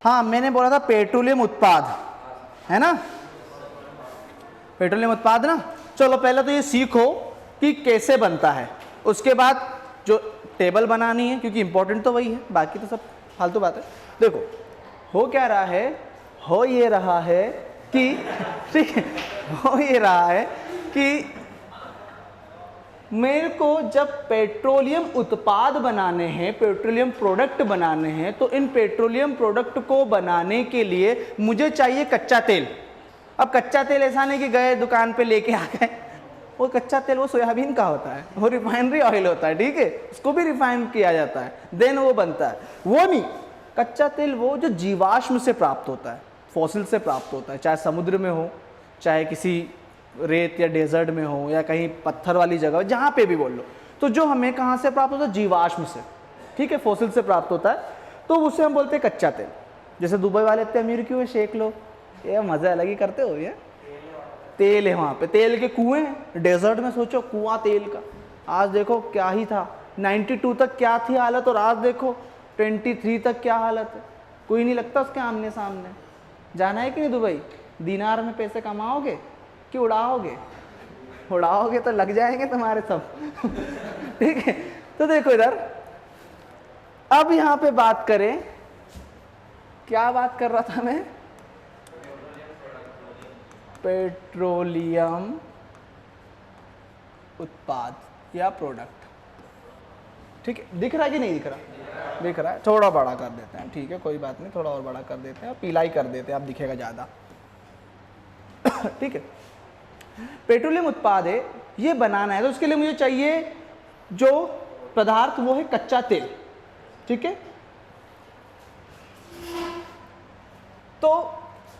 हाँ मैंने बोला था पेट्रोलियम उत्पाद, है ना, पेट्रोलियम उत्पाद ना। चलो पहले तो ये सीखो कि कैसे बनता है, उसके बाद जो टेबल बनानी है, क्योंकि इंपॉर्टेंट तो वही है, बाकी तो सब फालतू बात है। देखो हो क्या रहा है, हो ये रहा है कि ठीक है, हो ये रहा है कि मेरे को जब पेट्रोलियम उत्पाद बनाने हैं, पेट्रोलियम प्रोडक्ट बनाने हैं, तो इन पेट्रोलियम प्रोडक्ट को बनाने के लिए मुझे चाहिए कच्चा तेल। अब कच्चा तेल ऐसा नहीं कि गए दुकान पे लेके आ गए, वो कच्चा तेल वो सोयाबीन का होता है, वो रिफाइनरी ऑयल होता है, ठीक है, उसको भी रिफाइन किया जाता है, देन वो बनता है। वो नहीं, कच्चा तेल वो जो जीवाश्म से प्राप्त होता है, फॉसिल से प्राप्त होता है, चाहे समुद्र में हो, चाहे किसी रेत या डेजर्ट में हो, या कहीं पत्थर वाली जगह, जहाँ पे भी बोल लो, तो जो हमें कहाँ से प्राप्त होता है, जीवाश्म से, ठीक है, फॉसिल से प्राप्त होता है, तो उसे हम बोलते हैं कच्चा तेल। जैसे दुबई वाले इतने अमीर क्यों है, शेख लोग, ये मज़ा अलग ही करते हो, ये तेल है वहाँ पे, तेल के कुएं हैं, डेजर्ट में सोचो कुआं तेल का, आज देखो क्या ही था, 92 तक क्या थी हालत, और आज देखो 23 तक क्या हालत है, कोई नहीं लगता उसके आमने सामने। जाना है कि नहीं दुबई, दिनार में पैसे कमाओगे कि उड़ाओगे, उड़ाओगे तो लग जाएंगे तुम्हारे सब ठीक है। तो देखो इधर, अब यहाँ पे बात करें, क्या बात कर रहा था मैं, पेट्रोलियम उत्पाद या प्रोडक्ट, ठीक है, दिख रहा है कि नहीं दिख रहा, दिख रहा है, थोड़ा बड़ा कर देते हैं, ठीक है, कोई बात नहीं, थोड़ा और बड़ा कर देते हैं, पीला ही कर देते हैं, अब दिखेगा ज़्यादा ठीक है। पेट्रोलियम उत्पाद है, ये बनाना है, तो उसके लिए मुझे चाहिए जो पदार्थ, वो है कच्चा तेल, ठीक है। तो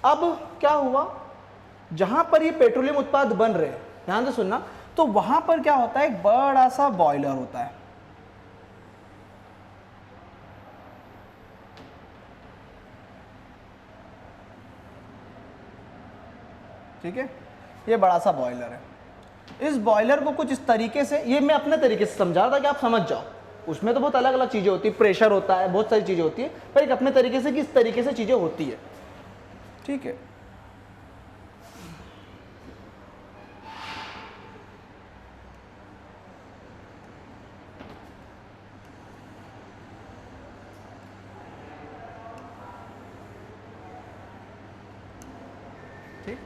अब क्या हुआ, जहां पर ये पेट्रोलियम उत्पाद बन रहे हैं, ध्यान से सुनना, तो वहां पर क्या होता है, एक बड़ा सा बॉयलर होता है, ठीक है, ये बड़ा सा बॉयलर है। इस बॉयलर को कुछ इस तरीके से, ये मैं अपने तरीके से समझा रहा था कि आप समझ जाओ, उसमें तो बहुत अलग अलग चीजें होती है, प्रेशर होता है, बहुत सारी चीजें होती है, पर एक अपने तरीके से कि इस तरीके से चीजें होती है, ठीक है। ठीक,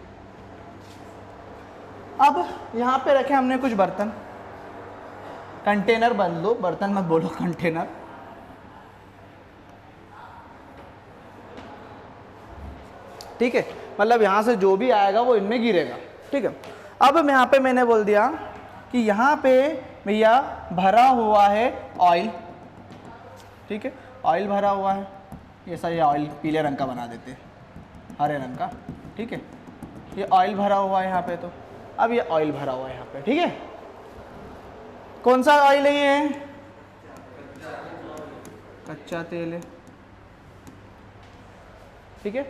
अब यहां पे रखे हमने कुछ बर्तन, कंटेनर बन लो, बर्तन मत बोलो, कंटेनर, ठीक है, मतलब यहां से जो भी आएगा वो इनमें गिरेगा, ठीक है। अब यहाँ पे मैंने बोल दिया कि यहाँ पे भैया भरा हुआ है ऑयल, ठीक है, ऑयल भरा हुआ है, ये सही ऑयल पीले रंग का बना देते हैं, हरे रंग का, ठीक है, ये ऑयल भरा हुआ है यहाँ पे, तो अब ये ऑयल भरा हुआ है यहाँ पे, ठीक है। कौन सा ऑयल है ये, कच्चा तेल है, ठीक है,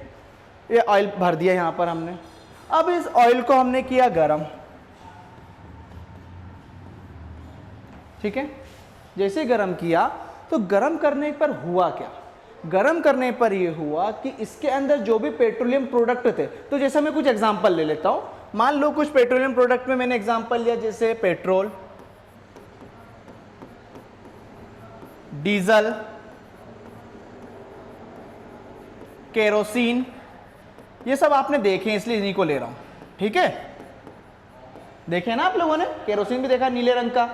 ये ऑयल भर दिया यहाँ पर हमने। अब इस ऑयल को हमने किया गरम, ठीक है, जैसे गरम किया तो गरम करने पर हुआ क्या, गरम करने पर यह हुआ कि इसके अंदर जो भी पेट्रोलियम प्रोडक्ट थे, तो जैसे मैं कुछ एग्जांपल ले लेता हूं, मान लो कुछ पेट्रोलियम प्रोडक्ट में मैंने एग्जांपल लिया, जैसे पेट्रोल, डीजल, केरोसिन, ये सब आपने देखे हैं इसलिए इन्हीं को ले रहा हूं, ठीक है, देखे ना आप लोगों ने, केरोसिन भी देखा नीले रंग का,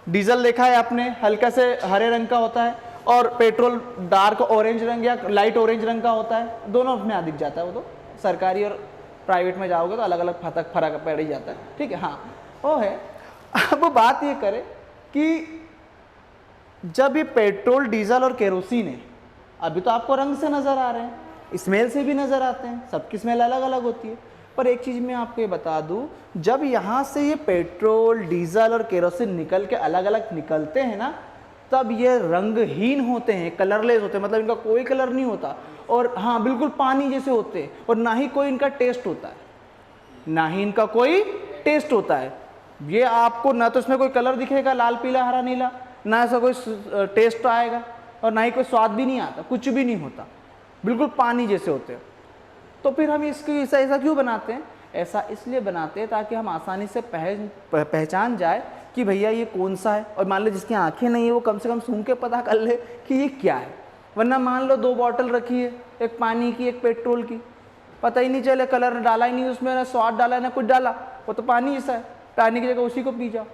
डीजल देखा है आपने, हल्का से हरे रंग का होता है, और पेट्रोल डार्क ऑरेंज रंग या लाइट ऑरेंज रंग का होता है, दोनों में दिख जाता है, वो तो सरकारी और प्राइवेट में जाओगे तो अलग अलग फर्क पड़ ही जाता है, ठीक है, हाँ वो है। अब बात ये करें कि जब ये पेट्रोल, डीजल और केरोसिन है, अभी तो आपको रंग से नजर आ रहे हैं, स्मेल से भी नजर आते हैं, सबकी स्मेल अलग अलग होती है, पर एक चीज मैं आपको ये बता दूं, जब यहां से ये पेट्रोल, डीजल और केरोसिन निकल के अलग अलग निकलते हैं ना, तब ये रंगहीन होते हैं, कलरलेस होते हैं, मतलब इनका कोई कलर नहीं होता, और हाँ बिल्कुल पानी जैसे होते हैं, और ना ही कोई इनका टेस्ट होता है, ना ही इनका कोई टेस्ट होता है। ये आपको ना तो इसमें कोई कलर दिखेगा लाल पीला हरा नीला, ना ऐसा कोई टेस्ट आएगा, और ना ही कोई स्वाद भी नहीं आता, कुछ भी नहीं होता, बिल्कुल पानी जैसे होते हैं। तो फिर हम इसकी ऐसा क्यों बनाते हैं? ऐसा इसलिए बनाते हैं ताकि हम आसानी से पहचान जाए कि भैया ये कौन सा है। और मान लो जिसकी आंखें नहीं है वो कम से कम सूंघ के पता कर ले कि ये क्या है। वरना मान लो 2 बॉटल रखी है, एक पानी की एक पेट्रोल की, पता ही नहीं चले, कलर डाला ही नहीं उसमें, ना स्वाद डाला ना कुछ डाला, वो तो पानी जैसा है, पानी की जगह उसी को पी जाओ,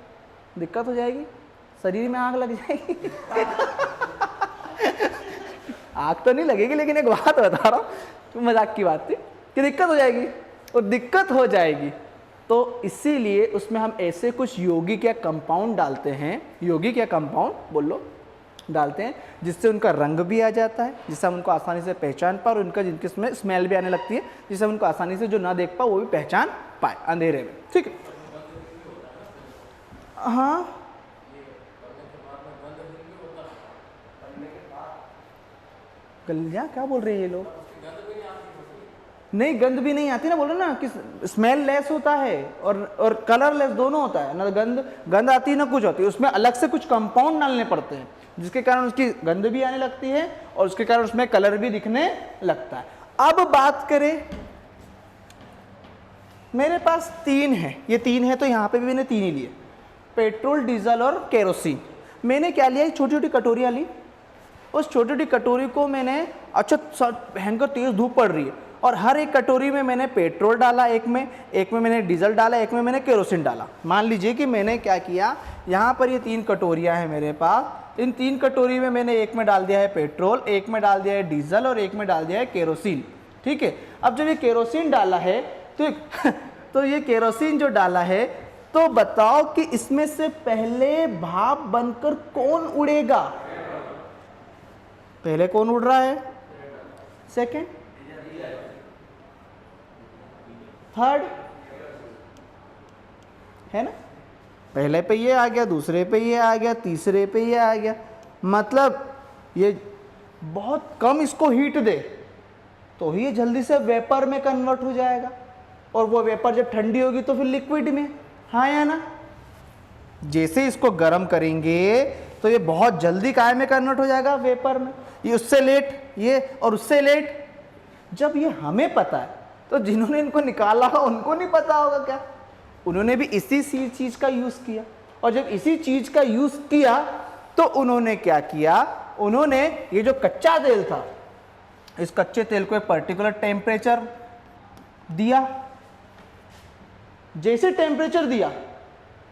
दिक्कत हो जाएगी, शरीर में आग लग जाएगी। आग तो नहीं लगेगी, लेकिन एक बात बता रहा हूँ, तो मजाक की बात थी कि दिक्कत हो जाएगी, और दिक्कत हो जाएगी। तो इसीलिए उसमें हम ऐसे कुछ यौगिक या कंपाउंड डालते हैं, यौगिक या कंपाउंड बोलो डालते हैं, जिससे उनका रंग भी आ जाता है, जिससे हम उनको आसानी से पहचान पाए, और उनका जिनके इसमें स्मेल भी आने लगती है, जिससे हम उनको आसानी से जो ना देख पाए वो भी पहचान पाए अंधेरे में। ठीक है, हाँ कल्याण क्या बोल रहे हैं ये लोग? नहीं, गंध भी नहीं आती ना, बोल रहे ना कि स्मेल लेस होता है और कलर लेस दोनों होता है ना। गंध आती है ना कुछ होती है, उसमें अलग से कुछ कंपाउंड डालने पड़ते हैं जिसके कारण उसकी गंध भी आने लगती है और उसके कारण उसमें कलर भी दिखने लगता है। अब बात करें, मेरे पास 3 है, ये 3 है तो यहाँ पे भी मैंने 3 ही लिए, पेट्रोल, डीजल और केरोसिन। मैंने क्या लिया, छोटी छोटी कटोरियाँ ली, उस छोटी छोटी कटोरी को मैंने, अच्छा भयंकर तेज धूप पड़ रही है, और हर एक कटोरी में मैंने पेट्रोल डाला, एक में मैंने डीजल डाला, एक में मैंने केरोसिन डाला। मान लीजिए कि मैंने क्या किया, यहाँ पर ये 3 कटोरियाँ हैं मेरे पास, इन 3 कटोरी में मैंने एक में डाल दिया है पेट्रोल, एक में डाल दिया है डीजल और एक में डाल दिया है केरोसिन। ठीक है, अब जब ये केरोसिन डाला है तो ये केरोसिन जो डाला है, तो बताओ कि इसमें से पहले भाप बनकर कौन उड़ेगा? पहले कौन उड़ रहा है? सेकंड, थर्ड, है ना? पहले पे ये आ गया, दूसरे पे ये आ गया, तीसरे पे ये आ गया। मतलब ये बहुत कम इसको हीट दे तो ही ये जल्दी से वेपर में कन्वर्ट हो जाएगा, और वो वेपर जब ठंडी होगी तो फिर लिक्विड में, हाँ या ना? जैसे इसको गर्म करेंगे तो ये बहुत जल्दी काय में कन्वर्ट हो जाएगा? वेपर में। ये उससे लेट, ये और उससे लेट। जब ये हमें पता है तो जिन्होंने इनको निकाला उनको नहीं पता होगा क्या? उन्होंने भी इसी चीज का यूज किया, और जब इसी चीज का यूज किया तो उन्होंने क्या किया, उन्होंने ये जो कच्चा तेल था, इस कच्चे तेल को एक पर्टिकुलर टेम्परेचर दिया। जैसे टेम्परेचर दिया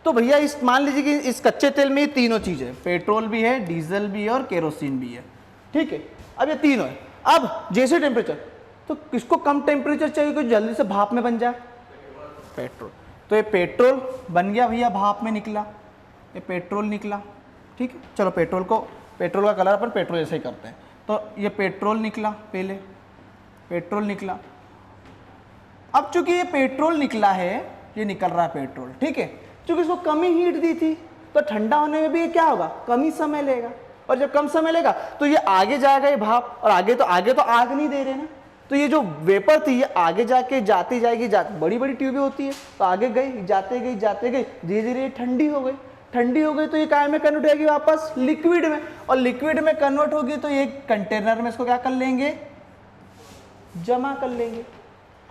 तो भैया इस मान लीजिए कि इस कच्चे तेल में ये तीनों चीजें, पेट्रोल भी है, डीजल भी है और केरोसिन भी है। ठीक है, अब ये तीनों है। अब जैसे टेम्परेचर, तो किसको कम टेम्परेचर चाहिए कि जल्दी से भाप में बन जाए? पेट्रोल। तो ये पेट्रोल बन गया भैया, भाप में निकला, ये पेट्रोल निकला। ठीक है, चलो पेट्रोल का कलर अपन पेट्रोल जैसे ही करते हैं। तो ये पेट्रोल निकला, पहले पेट्रोल निकला। अब चूंकि ये पेट्रोल निकला है, ये निकल रहा है पेट्रोल, ठीक है, चूंकि इसको कम ही हीट दी थी तो ठंडा होने में भी ये क्या होगा, कम ही समय लेगा, और जब कम समय लेगा तो ये आगे जाएगा, ये भाप, और आगे तो आग नहीं दे रहे ना, तो ये जो वेपर थी ये आगे जाके जाती जाएगी, बड़ी बड़ी ट्यूबें होती है, तो आगे गई, जाते गई धीरे धीरे ठंडी हो गई तो ये काय में कन्वर्ट होगी वापस लिक्विड में, और लिक्विड में कन्वर्ट होगी तो ये कंटेनर में इसको क्या कर लेंगे, जमा कर लेंगे।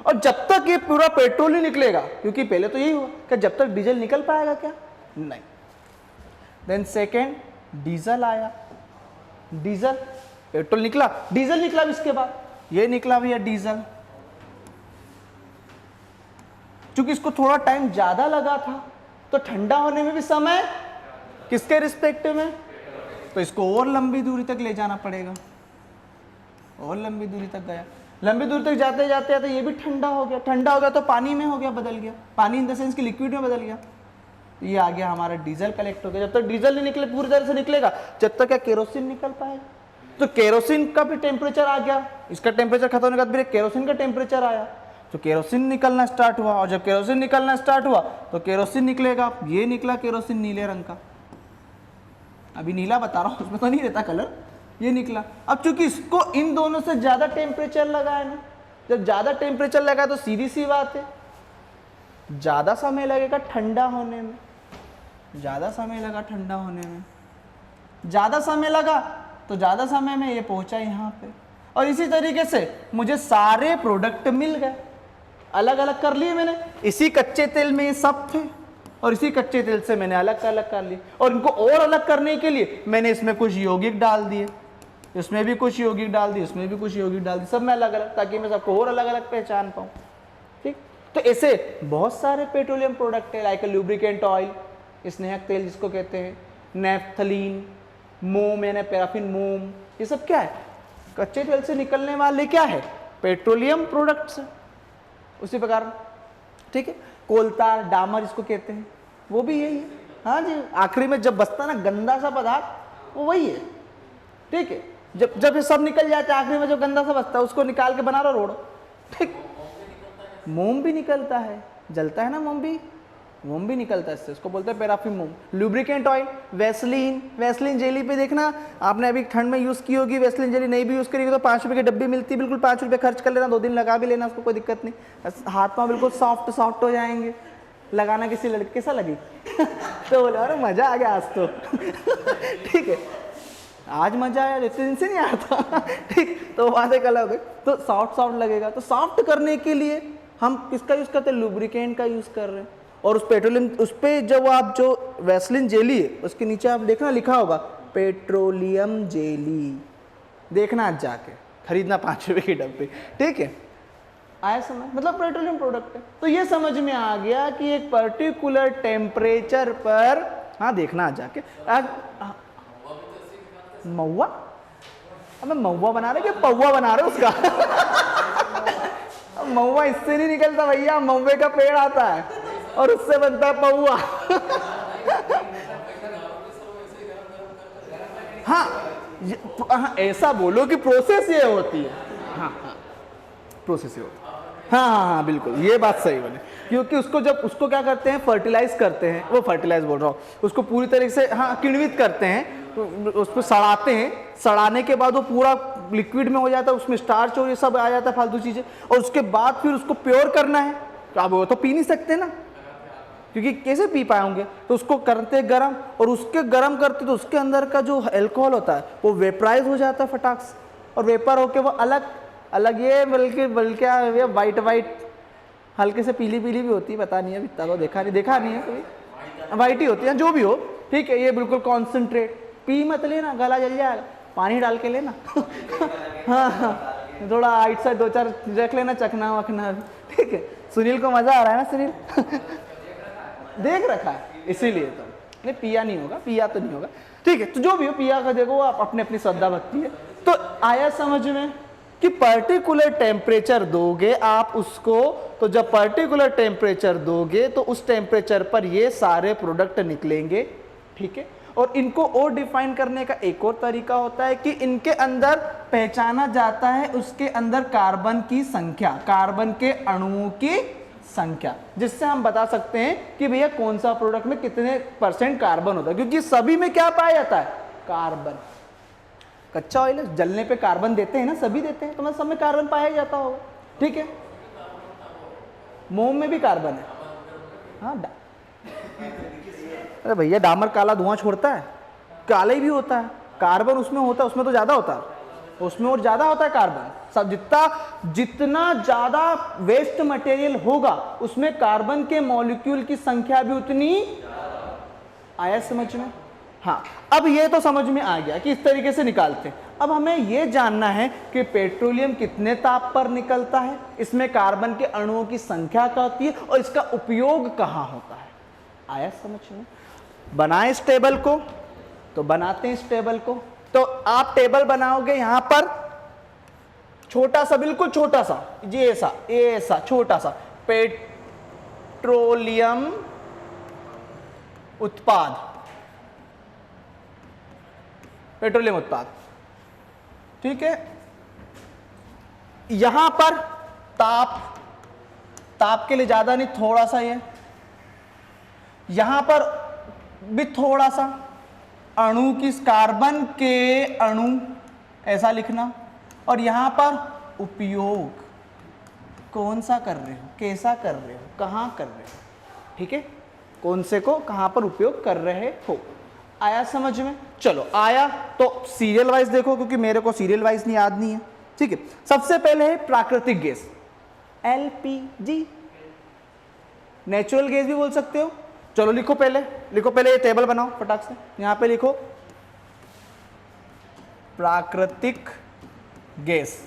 और जब तक ये पूरा पेट्रोल नहीं निकलेगा, क्योंकि पहले तो यही हुआ कि जब तक डीजल निकल पाएगा क्या, नहीं। देन सेकेंड डीजल आया, डीजल, पेट्रोल निकला, डीजल निकला, इसके बाद ये निकला भैया डीजल। चूंकि इसको थोड़ा टाइम ज्यादा लगा था तो ठंडा होने में भी समय किसके रिस्पेक्टिव में, तो इसको और लंबी दूरी तक ले जाना पड़ेगा, और लंबी दूरी तक गया, लंबी दूरी तक जाते जाते तो ये भी ठंडा हो गया तो पानी में हो गया, बदल गया, पानी इन द सेंस कि लिक्विड में बदल गया, ये आ गया हमारा डीजल कलेक्ट हो गया। जब तक डीजल नहीं निकले पूरी तरह से निकलेगा, जब तक क्या केरोसिन निकल पाएगा, तो केरोसिन का भी टेम्परेचर आ गया, इसका टेम्परेचर खत्म होने के बाद फिर केरोसिन का टेम्परेचर आया, तो केरोसिन निकलना स्टार्ट हुआ, और जब केरोसिन निकलना स्टार्ट हुआ तो केरोसिन निकलेगा, ये निकला केरोसिन नीले रंग का, अभी नीला बता रहा हूँ, उसमें तो नहीं रहता कलर, ये निकला। अब चूंकि इसको इन दोनों से ज्यादा टेम्परेचर लगा है ना, जब ज्यादा टेम्परेचर लगा तो सीधी सी बात है ज्यादा समय लगेगा ठंडा होने में, ज्यादा समय लगा ठंडा होने में, ज्यादा समय लगा तो ज्यादा समय में ये पहुंचा यहाँ पे। और इसी तरीके से मुझे सारे प्रोडक्ट मिल गए, अलग अलग कर लिए मैंने। इसी कच्चे तेल में ये सब थे और इसी कच्चे तेल से मैंने अलग अलग कर लिए, और इनको और अलग करने के लिए मैंने इसमें कुछ यौगिक डाल दिए, इसमें भी कुछ यौगिक डाल दिए, इसमें भी कुछ यौगिक डाल दिए, सब में अलग अलग, ताकि मैं सबको और अलग अलग पहचान पाऊँ। ठीक, तो ऐसे बहुत सारे पेट्रोलियम प्रोडक्ट है, लाइक लुब्रिकेंट ऑयल, स्नेहक तेल जिसको कहते हैं, नेफ्थलीन, मोम यानी पैराफिन मोम, ये सब क्या है? कच्चे तेल से निकलने वाले क्या है? पेट्रोलियम प्रोडक्ट्स है। उसी प्रकार ठीक है, कोलतार, डामर जिसको कहते हैं, वो भी यही है। हाँ जी, आखिरी में जब बचता ना गंदा सा पदार्थ, वो वही है। ठीक है, जब ये सब निकल जाता है, आखिरी में जो गंदा सा बचता है उसको निकाल के बना लो रोड। ठीक, मोम भी निकलता है, जलता है ना मोम भी निकलता है इससे, उसको बोलते हैं पैराफिन मोम। लुब्रिकेंट ऑयल, वैसलीन जेली पे देखना, आपने अभी ठंड में यूज़ की होगी वैसलीन जेली, नहीं भी यूज़ करेगी तो 5 रुपये की डब्बी मिलती है, बिल्कुल 5 रुपये खर्च कर लेना, 2 दिन लगा भी लेना, उसको कोई दिक्कत नहीं, हाथ पाँव बिल्कुल सॉफ्ट हो जाएंगे। लगाना किसी लड़के कैसा लगी तो बोले अरे मज़ा आ गया आज तो ठीक है, आज मज़ा आया, इतने दिन से नहीं आया था ठीक, तो बात एक अलग है, तो सॉफ्ट लगेगा। तो सॉफ्ट करने के लिए हम किसका यूज़ करते हैं? लुब्रिकेंट का यूज़ कर रहे हैं। और उस पेट्रोलियम, उस पर जब आप जो वैसलीन जेली है उसके नीचे आप देखना लिखा होगा पेट्रोलियम जेली, देखना आज जाके, खरीदना 5 रुपये की डब्बी। ठीक है, आया समझ, मतलब पेट्रोलियम प्रोडक्ट है। तो ये समझ में आ गया कि एक पर्टिकुलर टेम्परेचर पर, हाँ देखना आज जाके। महुआ, अब महुआ बना रहे कि पौवा बना रहे उसका महुआ इससे नहीं निकलता भैया, महुए का पेड़ आता है और उससे बनता है पौवा हाँ, ऐसा बोलो कि प्रोसेस ये होती है। हाँ, प्रोसेस ये होती है। हाँ, बिल्कुल ये बात सही बने, क्योंकि उसको जब उसको क्या करते हैं, फर्टिलाइज करते हैं, वो फर्टिलाइज बोल रहा हूँ, उसको पूरी तरीके से किण्वित करते हैं, उसको सड़ाते हैं, सड़ाने के बाद वो पूरा लिक्विड में हो जाता है, उसमें स्टार्च और ये सब आ जाता है फालतू चीज़ें, और उसके बाद फिर उसको प्योर करना है। तो अब वो तो पी नहीं सकते ना, क्योंकि कैसे पी पाएंगे, तो उसको करते गर्म, और उसके गर्म करते तो उसके अंदर का जो अल्कोहल होता है वो वेपराइज हो जाता है फटाक से, और वेपर होके वो अलग ये बल्कि वाइट हल्के से पीली भी होती है, पता नहीं है इतना तो देखा नहीं है कभी, वाइट ही होती है, जो भी हो। ठीक है, ये बिल्कुल कॉन्सेंट्रेट, पी मत लेना, गला जल जाएगा, पानी डाल के लेना हाँ, थोड़ा आइट साइड 2-4 रख लेना, चखना वखना। ठीक है, सुनील को मज़ा आ रहा है ना सुनील देख रखा है, इसीलिए तो नहीं पिया नहीं होगा, पिया तो नहीं होगा। ठीक है, तो जो भी हो, पिया का देखो आप अपनी श्रद्धा भक्ति है। तो आया समझ में कि पर्टिकुलर टेम्परेचर दोगे आप उसको, तो जब पर्टिकुलर टेम्परेचर दोगे तो उस टेम्परेचर पर ये सारे प्रोडक्ट निकलेंगे। ठीक है, और इनको और डिफाइन करने का एक और तरीका होता है कि इनके अंदर पहचाना जाता है उसके अंदर कार्बन की संख्या, कार्बन के अणुओं की संख्या, जिससे हम बता सकते हैं कि भैया कौन सा प्रोडक्ट में कितने % कार्बन होता है, क्योंकि सभी में क्या पाया जाता है? कार्बन। कच्चा ऑयल है, जलने पे कार्बन देते हैं ना, सभी देते हैं, तो मतलब सब में कार्बन पाया जाता होगा। ठीक है, मोम में भी कार्बन है। हाँ, अरे भैया डामर काला धुआं छोड़ता है, काला ही भी होता है, कार्बन उसमें होता है, उसमें तो ज़्यादा होता है, उसमें और ज़्यादा होता है कार्बन। सब जितना ज़्यादा वेस्ट मटेरियल होगा उसमें कार्बन के मॉलिक्यूल की संख्या भी उतनी। आया समझ में? हाँ, अब ये तो समझ में आ गया कि इस तरीके से निकालते हैं। अब हमें ये जानना है कि पेट्रोलियम कितने ताप पर निकलता है, इसमें कार्बन के अणुओं की संख्या क्या होती है और इसका उपयोग कहाँ होता है। आया समझ में? बनाए इस टेबल को, तो बनाते हैं इस टेबल को। तो आप टेबल बनाओगे यहां पर छोटा सा, बिल्कुल छोटा सा, ये ऐसा छोटा सा पेट्रोलियम उत्पाद, पेट्रोलियम उत्पाद। ठीक है, यहां पर ताप के लिए ज्यादा नहीं, थोड़ा सा, ये यहां पर भी थोड़ा सा, अणु की कार्बन के अणु ऐसा लिखना, और यहां पर उपयोग कौन सा कर रहे हो, कैसा कर रहे हो, कहां कर रहे हो। ठीक है, कौन से को कहां पर उपयोग कर रहे हो। आया समझ में? चलो आया, तो सीरियल वाइज देखो, क्योंकि मेरे को सीरियल वाइज नहीं याद नहीं है, ठीक है, सबसे पहले है प्राकृतिक गैस LPG, नेचुरल गैस भी बोल सकते हो। चलो लिखो पहले ये टेबल बनाओ फटाक से, यहां पे लिखो प्राकृतिक गैस,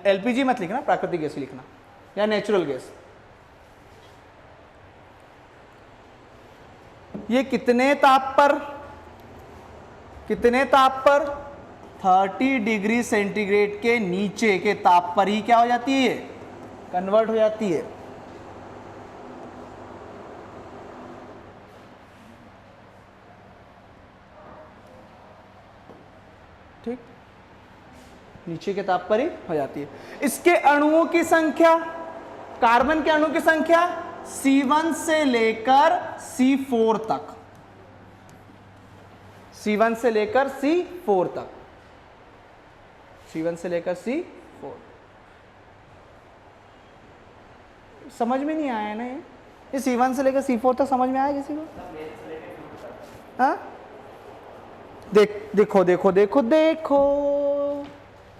LPG मत लिखना, प्राकृतिक गैस लिखना या नेचुरल गैस। ये कितने ताप पर 30 डिग्री सेंटीग्रेड के नीचे के ताप पर ही क्या हो जाती है, कन्वर्ट हो जाती है। ठीक, नीचे के ताप पर ही हो जाती है। इसके अणुओं की संख्या, कार्बन के अणु की संख्या C1 से लेकर C4 तक, C1 से लेकर C4 तक, C1 से लेकर C4। समझ में नहीं आया ना ये C1 से लेकर C4 तक समझ में आया किसी को? हाँ, देखो देखो देखो देखो,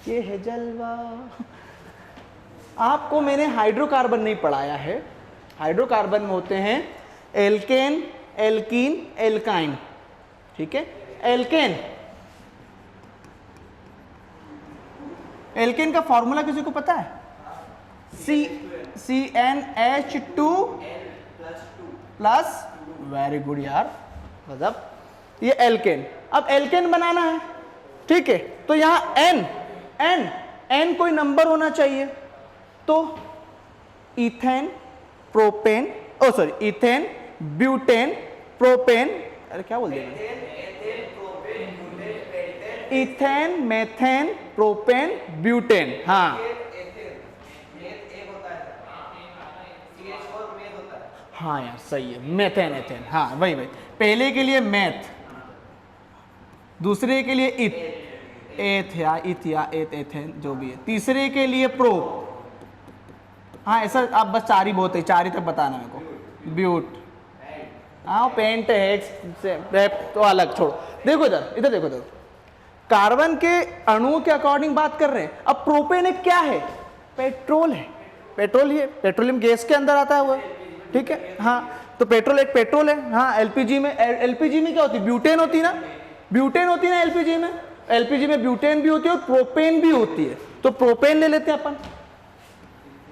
ये है जलवा। आपको मैंने हाइड्रोकार्बन नहीं पढ़ाया है। हाइड्रोकार्बन में होते हैं एल्केन, एल्कीन, एल्काइन। ठीक है, एल्केन का फॉर्मूला किसी को पता है? CnH2 प्लस, वेरी गुड यार, मतलब ये एल्केन। अब एल्केन बनाना है, ठीक है, तो यहां N कोई नंबर होना चाहिए। तो ethane, propane, ethane, butane, propane, अरे क्या बोल दिया, इथेन, मेथेन, प्रोपेन, ब्यूटेन। हाँ हाँ यार सही है, मेथेन, एथेन, हाँ वही पहले के लिए मैथ, दूसरे के लिए एथ या एथेन जो भी है, तीसरे के लिए प्रो। हाँ ऐसा आप बस 4 ही बहुत है, 4 ही तक बताना मेरे को। ब्यूट, हाँ पेंट है तो अलग छोड़ो। देखो इधर देखो, कार्बन के अणुओं के अकॉर्डिंग बात कर रहे हैं। अब प्रोपेन एक क्या है? पेट्रोल है, पेट्रोलियम गैस के अंदर आता है वो, ठीक है। हाँ तो पेट्रोल है। हाँ एलपीजी में क्या होती है? ब्यूटेन होती है ना, एलपीजी में ब्यूटेन भी होती है और प्रोपेन भी होती है। तो प्रोपेन ले लेते हैं अपन,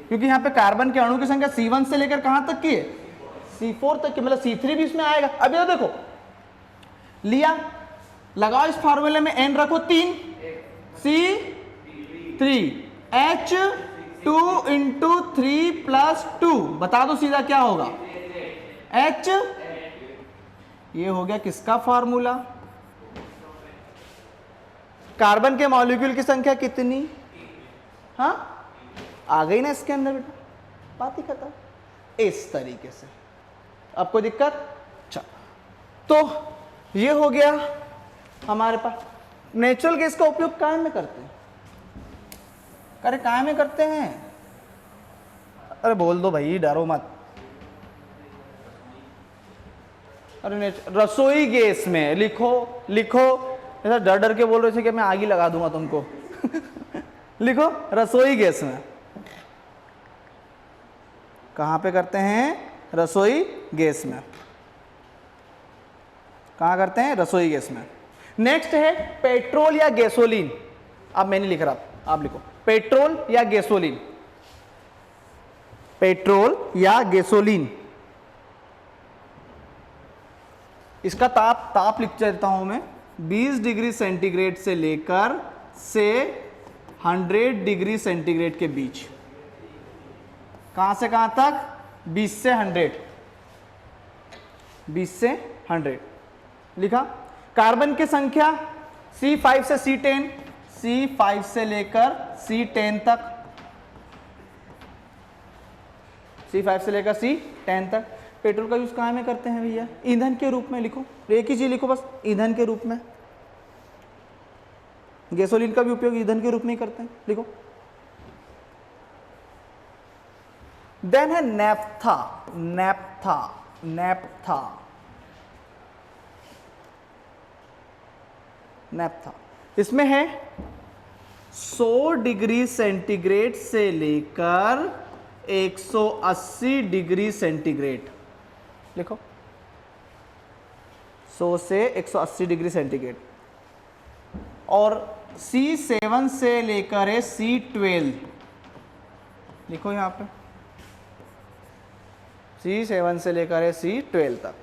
क्योंकि यहाँ पे कार्बन के अणु की संख्या C1 से लेकर कहां तक की है? C4 तक की, मतलब C3 भी इसमें आएगा। अब ये देखो, लिया, लगाओ इस फार्मूले में n रखो 3, C3, H2 इंटू 3 प्लस 2, बता दो सीधा क्या होगा? H, ये हो गया किसका फार्मूला? कार्बन के मॉलिक्यूल की संख्या कितनी? हाँ आ गई ना इसके अंदर बेटा, बात ही खत्म। इस तरीके से, अब कोई दिक्कत? अच्छा, तो ये हो गया हमारे पास। नेचुरल गैस का उपयोग काय में करते हैं? अरे काय में करते हैं? अरे बोल दो भाई, डरो मत। अरे रसोई गैस में लिखो। ऐसा डर के बोल रहे थे कि मैं आग ही लगा दूंगा तुमको। लिखो रसोई गैस में। कहां पे करते हैं? रसोई गैस में। कहां करते हैं? रसोई गैस में। नेक्स्ट है पेट्रोल या गैसोलीन। अब मैं नहीं लिख रहा, आप लिखो पेट्रोल या गैसोलीन। पेट्रोल या गैसोलीन, इसका ताप लिख देता हूं मैं, 20 डिग्री सेंटीग्रेड से लेकर 100 डिग्री सेंटीग्रेड के बीच। कहां से कहां तक? 20 से 100, 20 से 100 लिखा। कार्बन की संख्या C5 से C10, C5 से लेकर C10 तक, C5 से लेकर C10 तक। पेट्रोल का यूज कहां में करते हैं भैया? ईंधन के रूप में। लिखो, एक ही चीज लिखो बस, ईंधन के रूप में। गैसोलीन का भी उपयोग ईंधन के रूप में ही करते हैं, लिखो। देन है नेप्था। इसमें है 100 डिग्री सेंटीग्रेड से लेकर 180 डिग्री सेंटीग्रेड, लिखो 100 से 180 डिग्री सेंटीग्रेड। और C7 से लेकर है C12, लिखो यहां पे C7 से लेकर है C12 तक।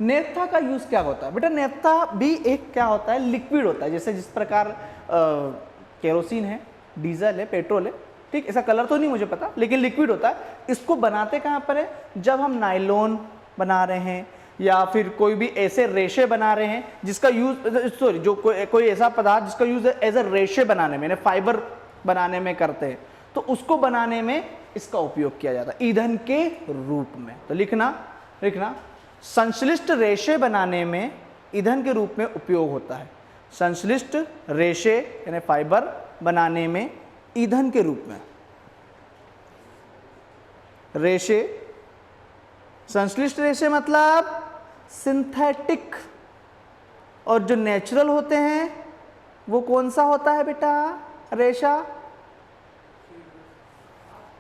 नेफ्था का यूज क्या होता है बेटा? नेफ्था भी एक क्या होता है, लिक्विड होता है, जैसे जिस प्रकार केरोसिन है, डीजल है, पेट्रोल है, ठीक। ऐसा कलर तो नहीं मुझे पता, लेकिन लिक्विड होता है। इसको बनाते कहाँ पर है? जब हम नायलॉन बना रहे हैं या फिर कोई भी ऐसे रेशे बना रहे हैं जिसका यूज, सॉरी, जो कोई ऐसा पदार्थ जिसका यूज एज ए रेशे बनाने में, फाइबर बनाने में करते हैं, तो उसको बनाने में इसका उपयोग किया जाता है ईंधन के रूप में। तो लिखना संश्लिष्ट रेशे बनाने में ईंधन के रूप में उपयोग होता है। संश्लिष्ट रेशे यानी फाइबर बनाने में ईंधन के रूप में, रेशे, संश्लिष्ट रेशे मतलब सिंथेटिक, और जो नेचुरल होते हैं वो कौन सा होता है बेटा रेशा?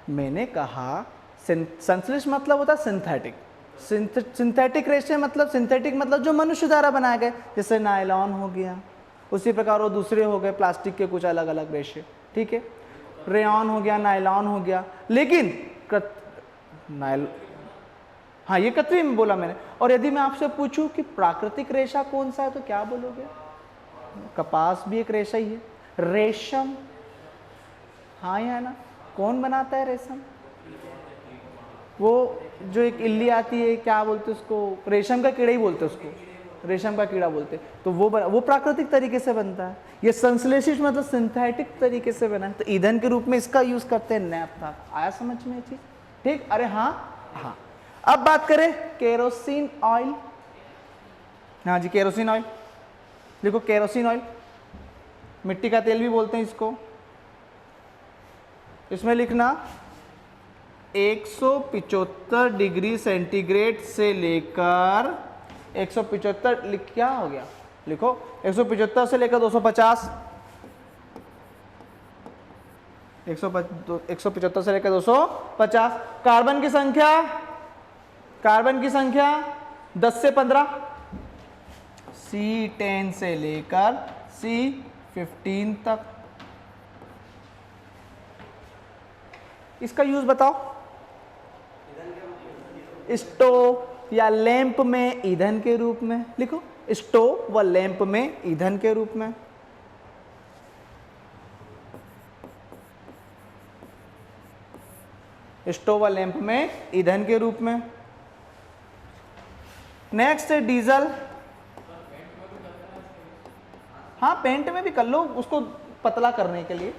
मैंने कहा संश्लिष्ट मतलब होता है सिंथेटिक। सिंथेटिक रेशे मतलब, सिंथेटिक मतलब जो मनुष्य द्वारा बनाए गए, जैसे नायलॉन हो गया, उसी प्रकार वो दूसरे हो गए प्लास्टिक के कुछ अलग अलग रेशे, ठीक है। रेयॉन हो गया, नायलॉन हो गया, लेकिन हाँ ये कृत्रिम बोला मैंने। और यदि मैं आपसे पूछूं कि प्राकृतिक रेशा कौन सा है तो क्या बोलोगे? कपास भी एक रेशा ही है। रेशम, हाँ या ना? कौन बनाता है रेशम? वो जो एक इल्ली आती है, क्या बोलते उसको? रेशम का कीड़ा ही बोलते उसको, रेशम का कीड़ा बोलते। तो वो प्राकृतिक तरीके से बनता है। ये संश्लेषित मतलब सिंथेटिक तरीके से बना है। तो ईंधन के रूप में इसका यूज करते हैं नैफ्था। आया समझ में ये चीज? ठीक। अरे हाँ हाँ। अब बात करें केरोसिन ऑयल। हाँ जी, केरोसिन ऑयल देखो, केरोसिन ऑयल, मिट्टी का तेल भी बोलते हैं इसको। इसमें लिखना 175 डिग्री सेंटीग्रेड से लेकर 175, क्या हो गया? लिखो 175 से लेकर 250, 175 से लेकर 250। कार्बन की संख्या 10 से 15, C10 से लेकर C15 तक। इसका यूज बताओ। स्टोव या लैंप में ईंधन के रूप में, लिखो स्टोव व लैंप में ईंधन के रूप में। स्टोव व लैंप में ईंधन के रूप में। नेक्स्ट है डीजल। हाँ, पेंट में भी कर लो, उसको पतला करने के लिए।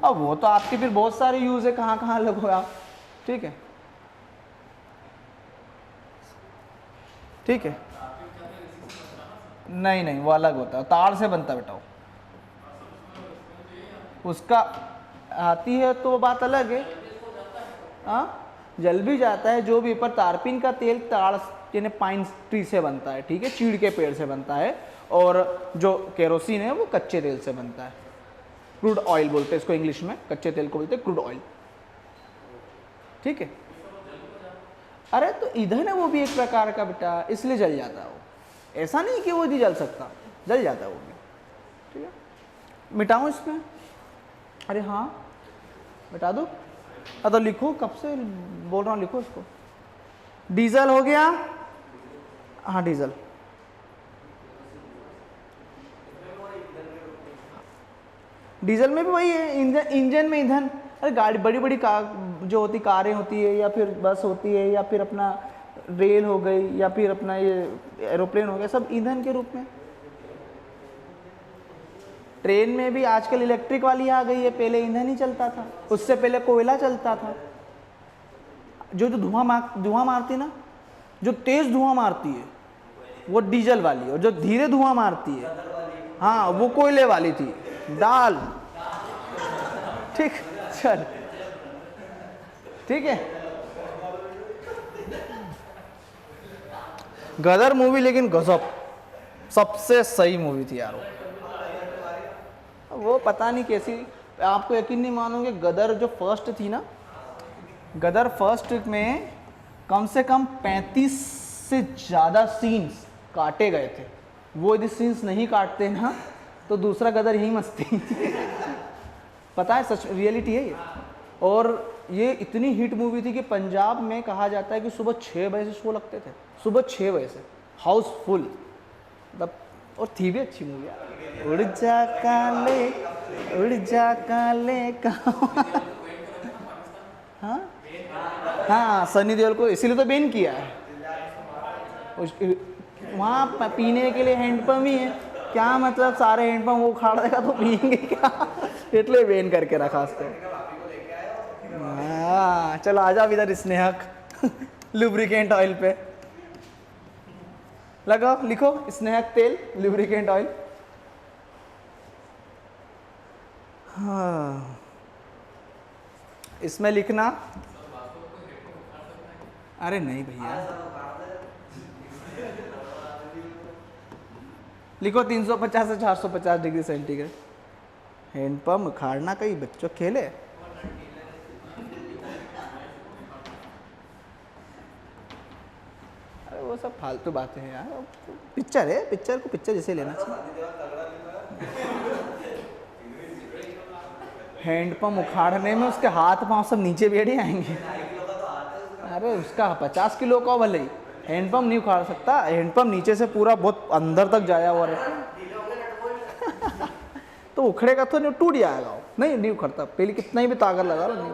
अब वो तो आपके फिर बहुत सारे यूज है, कहाँ कहाँ लगो आप, ठीक है ठीक है। नहीं नहीं, वो अलग होता है, तार से बनता है बेटा वो। उसका आती है तो वो बात अलग है। हाँ, जल भी जाता है जो भी, पर तारपीन का तेल ताड़ यानी पाइन ट्री से बनता है, ठीक है, चीड़ के पेड़ से बनता है। और जो केरोसिन है वो कच्चे तेल से बनता है। क्रूड ऑयल बोलते हैं इसको इंग्लिश में, कच्चे तेल को बोलते हैं क्रूड ऑयल, ठीक है। अरे तो ईंधन है वो भी एक प्रकार का बेटा, इसलिए जल जाता है वो। ऐसा नहीं कि वो नहीं जल सकता, जल जाता है वो भी, ठीक है। मिटाऊं इसमें? अरे हाँ मिटा दो। तो लिखो, कब से बोल रहा हूँ, लिखो इसको। डीजल हो गया, हाँ डीजल। डीजल में भी वही है, इंजन में ईंधन। अरे गाड़ी, बड़ी बड़ी जो होती कारें होती है, या फिर बस होती है, या फिर अपना रेल हो गई, या फिर अपना ये एरोप्लेन हो गया, सब ईंधन के रूप में। ट्रेन में भी आजकल इलेक्ट्रिक वाली आ गई है, पहले ईंधन ही चलता था, उससे पहले कोयला चलता था। जो धुआं मारती ना, जो तेज धुआं मारती है वो डीजल वाली, और जो धीरे धुआं मारती है, हाँ, वो कोयले वाली थी, दाल, ठीक। चल ठीक है। गदर मूवी लेकिन गजब, सबसे सही मूवी थी यार वो पता नहीं कैसी, आपको यकीन नहीं मानोगे, गदर जो फर्स्ट थी ना, गदर फर्स्ट में कम से कम 35 से ज़्यादा सीन्स काटे गए थे। वो यदि सीन्स नहीं काटते ना तो दूसरा गदर यही मस्ती पता है, सच रियलिटी है ये। और ये इतनी हिट मूवी थी कि पंजाब में कहा जाता है कि सुबह 6 बजे से शो लगते थे, सुबह 6 बजे से, हाउसफुल मतलब। और थी भी अच्छी मूवी यार। उड़ जा काले, उड़ जा काले हाँ हाँ, सनी देओल को इसीलिए तो बैन किया है। वहाँ पीने के लिए हैंडपम्प ही है, क्या मतलब सारे हैंडपम्प वो उखाड़ देगा तो पियेंगे क्या इसलिए बैन करके रखा उसको। हाँ चलो आ जाओ इधर स्नेहक लुब्रिकेंट ऑयल पे लगाओ, लिखो स्नेहक तेल लुब्रिकेंट ऑयल। हाँ इसमें लिखना, अरे नहीं भैया लिखो 350 से 450 डिग्री सेंटीग्रेड। हैंडपम्प उखाड़ना कहीं बच्चों खेले। अरे वो सब फालतू बातें हैं यार, पिक्चर है, पिक्चर को पिक्चर जैसे लेना चाहिए। हैंडपम्प उखाड़ने में उसके हाथ पांव सब नीचे बैठ आएंगे। अरे उसका 50 किलो का भले ही, हैंडपम्प नहीं उखाड़ सकता, हैंडपम्प नीचे से पूरा बहुत अंदर तक जाया हुआ है तो उखड़ेगा तो नहीं, टूट जाएगा वो। नहीं उखड़ता, पहले कितना ही भी ताकत लगा लो नहीं।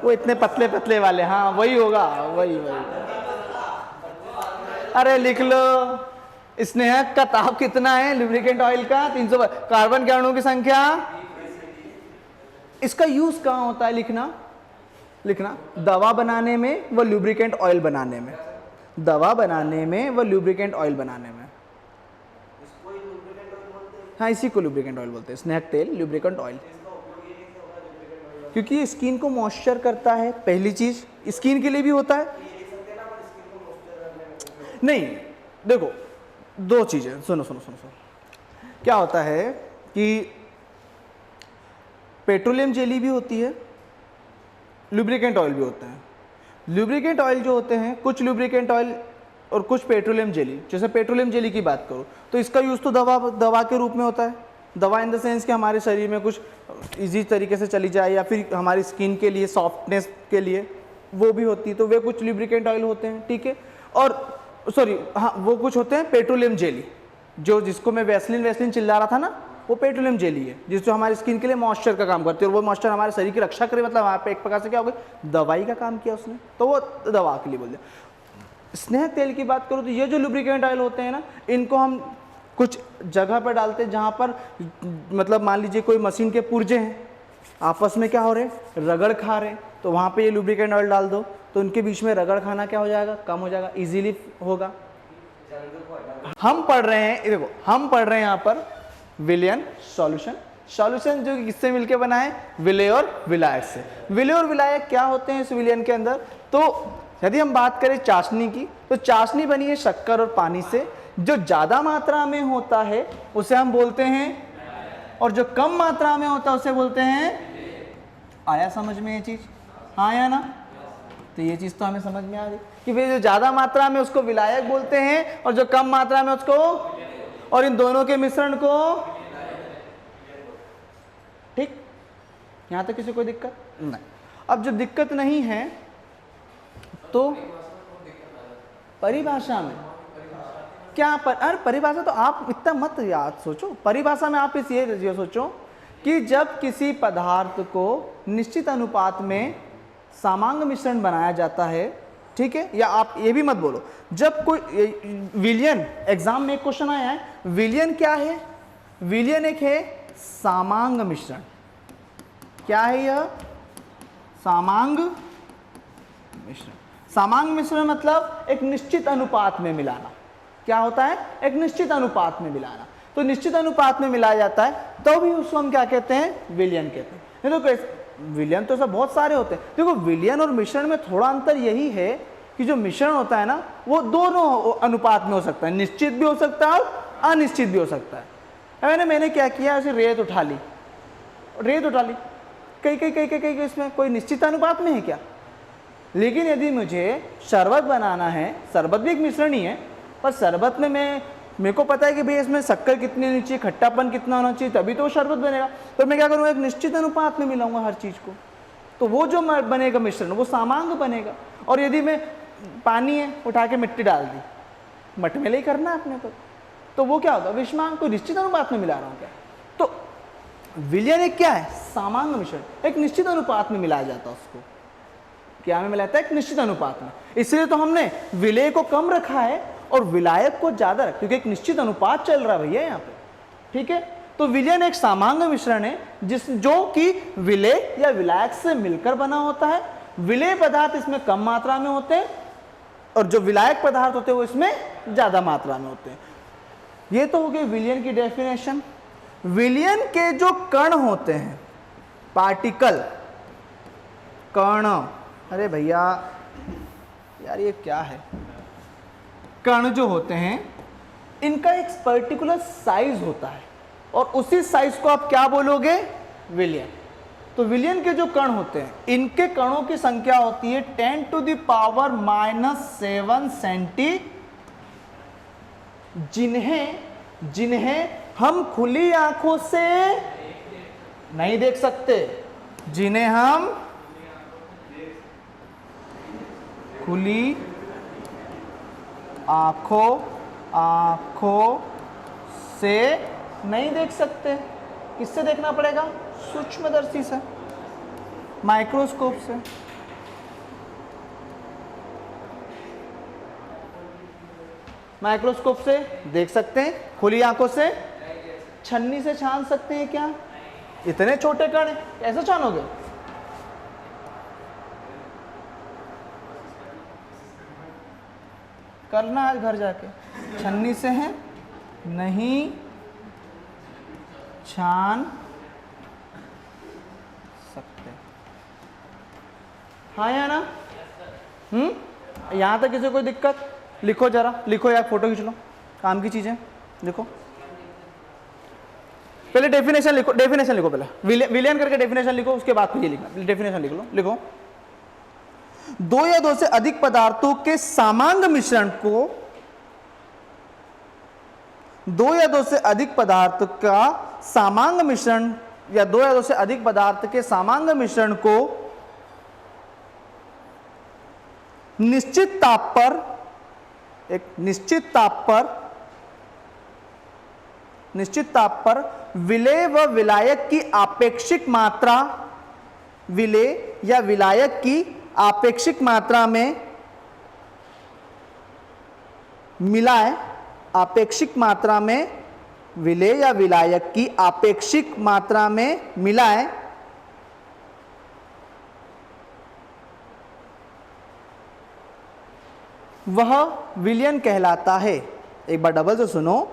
वो इतने पतले पतले वाले, हाँ वही होगा, वही। अरे लिख लो, स्नेहक का ताप कितना है लुब्रिकेंट ऑयल का? 300। कार्बन के अणुओं की संख्या, इसका यूज कहाँ होता है लिखना दवा बनाने में व लुब्रिकेंट ऑयल बनाने में, दवा बनाने में व लुब्रिकेंट ऑयल बनाने में। हाँ इसी को लुब्रिकेंट ऑयल बोलते हैं, स्नेहक तेल लुब्रिकेंट ऑयल। क्योंकि ये स्किन को मॉइस्चर करता है, पहली चीज स्किन के लिए भी होता है। नहीं देखो दो चीजें, सुनो। क्या होता है कि पेट्रोलियम जेली भी होती है, लुब्रिकेंट ऑयल भी होते हैं। लुब्रिकेंट ऑयल जो होते हैं, कुछ लुब्रिकेंट ऑयल और कुछ पेट्रोलियम जेली, जैसे पेट्रोलियम जेली की बात करो तो इसका यूज़ तो दवा के रूप में होता है। दवा इन द सेंस कि हमारे शरीर में कुछ इजी तरीके से चली जाए, या फिर हमारी स्किन के लिए सॉफ्टनेस के लिए वो भी होती है, तो वे कुछ लुब्रिकेंट ऑयल होते हैं, ठीक है। और सॉरी हाँ, वो कुछ होते हैं पेट्रोलियम जेली, जो जिसको मैं वैसलीन चिल्ला रहा था ना, वो पेट्रोलियम जेली है, जो हमारी स्किन के लिए मॉइस्चर का काम करती है। और वो मॉइस्चर हमारे शरीर की रक्षा करे, मतलब वहाँ पे एक प्रकार से क्या हो गया, दवाई का काम किया उसने, तो वो दवा के लिए बोल दिया। स्नेहक तेल की बात करूँ तो ये जो लुब्रिकेंट ऑयल होते हैं ना, इनको हम कुछ जगह पर डालते हैं जहाँ पर मतलब मान लीजिए कोई मशीन के पुर्जे हैं, आपस में क्या हो रहे, रगड़ खा रहे, तो वहाँ पे ये लुब्रिकेंट ऑयल डाल दो तो उनके बीच में रगड़ खाना क्या हो जाएगा, कम हो जाएगा, इजीली होगा। हम पढ़ रहे हैं, देखो हम पढ़ रहे हैं यहाँ पर विलयन सॉल्यूशन जो किससे मिलके बना है, विलेय और विलायक से। विलेय और विलायक क्या होते हैं इस विलयन के अंदर? तो यदि हम बात करें चाशनी की, तो चाशनी बनी है शक्कर और पानी से। जो ज़्यादा मात्रा में होता है उसे हम बोलते हैं, और जो कम मात्रा में होता है उसे बोलते हैं। आया समझ में ये चीज़? हाँ या ना? तो ये चीज़ तो हमें समझ में आ गई कि भाई जो ज़्यादा मात्रा में उसको विलायक बोलते हैं, और जो कम मात्रा में उसको, और इन दोनों के मिश्रण को, ठीक, यहाँ तक किसी कोई दिक्कत नहीं। अब जब दिक्कत नहीं है तो परिभाषा में क्या अरे परिभाषा तो आप इतना मत याद सोचो, परिभाषा में आप ये सोचो कि जब किसी पदार्थ को निश्चित अनुपात में सामांग मिश्रण बनाया जाता है, ठीक है, या आप ये भी मत बोलो, जब कोई विलयन, एग्जाम में एक क्वेश्चन आया है, विलयन क्या है? विलयन एक है सामांग मिश्रण। क्या है यह? सामांग मिश्रण। सामांग मिश्रण मतलब एक निश्चित अनुपात में मिलाना। क्या होता है? एक निश्चित अनुपात में मिलाना। तो निश्चित अनुपात में मिलाया जाता है तो भी उसको हम क्या कहते हैं? विलयन कहते हैं। देखो विलयन तो सब बहुत सारे होते हैं। देखो विलयन और मिश्रण में थोड़ा अंतर यही है कि जो मिश्रण होता है ना वो दोनों अनुपात में हो सकता है, निश्चित भी हो सकता है और अनिश्चित भी हो सकता है। मैंने क्या किया, ऐसे रेत उठा ली, कई इसमें कोई निश्चित अनुपात में है क्या? लेकिन यदि मुझे शरबत बनाना है, शरबत भी एक मिश्रण ही है, पर शरबत में मेरे को पता है कि भाई इसमें शक्कर कितनी होनी चाहिए, खट्टापन कितना होना चाहिए, तभी तो वो शरबत बनेगा। तो मैं क्या करूँगा, एक निश्चित अनुपात में मिलाऊंगा हर चीज़ को, तो वो जो बनेगा मिश्रण वो सामांग बनेगा। और यदि मैं पानी है उठा के मिट्टी डाल दी, मटमेला ही करना है अपने को, तो वो क्या होगा, विषमांग, कोई निश्चित अनुपात में मिला रहा हूँ क्या? तो विलयन एक क्या है, सामांग मिश्रण, एक निश्चित अनुपात में मिलाया जाता है उसको। क्या में मिलाता है, एक निश्चित अनुपात में। इसलिए तो हमने विलेय को कम रखा है और विलायक को ज्यादा रखा, क्योंकि एक निश्चित अनुपात चल रहा है भैया यहाँ पे, ठीक है। तो विलयन एक सामांग मिश्रण है जो कि विलेय या विलायक से मिलकर बना होता है। विलेय पदार्थ इसमें कम मात्रा में होते हैं और जो विलायक पदार्थ होते हैं वो इसमें ज्यादा मात्रा में होते हैं। ये तो हो गई विलयन की डेफिनेशन। विलयन के जो कण होते हैं, पार्टिकल, कण, अरे भैया यार ये क्या है, कण जो होते हैं इनका एक पर्टिकुलर साइज होता है और उसी साइज को आप क्या बोलोगे, विलयन। तो विलयन के जो कण होते हैं इनके कणों की संख्या होती है 10⁻⁻7 सेंटी, जिन्हें हम खुली आंखों से नहीं देख सकते, जिन्हें हम खुली आंखों से नहीं देख सकते। किससे देखना पड़ेगा, सूक्ष्मदर्शी से, माइक्रोस्कोप से। माइक्रोस्कोप से देख सकते हैं, खुली आंखों से छन्नी से छान सकते हैं क्या? इतने छोटे कण कैसे छानोगे? करना आज घर जाके, छन्नी से है नहीं छान सकते। हाँ या ना? यहां तक किसी कोई दिक्कत? लिखो जरा, लिखो यार, फोटो खींच लो, काम की चीजें लिखो। पहले डेफिनेशन लिखो, डेफिनेशन लिखो पहले, विलयन करके डेफिनेशन लिखो, उसके बाद फिर ये लिखना। डेफिनेशन लिख लो, लिखो। दो या दो से अधिक पदार्थों के सामांग मिश्रण को, दो या दो से अधिक पदार्थ का सामांग मिश्रण या दो या दो से अधिक पदार्थ के सामांग मिश्रण को निश्चित ताप पर, एक निश्चित ताप पर विलेय व विलायक की आपेक्षिक मात्रा, विलेय या विलायक की आपेक्षिक मात्रा में मिलाएं, आपेक्षिक मात्रा में विलेय या विलायक की आपेक्षिक मात्रा में मिलाएं, वह विलयन कहलाता है। एक बार डबल से सुनो,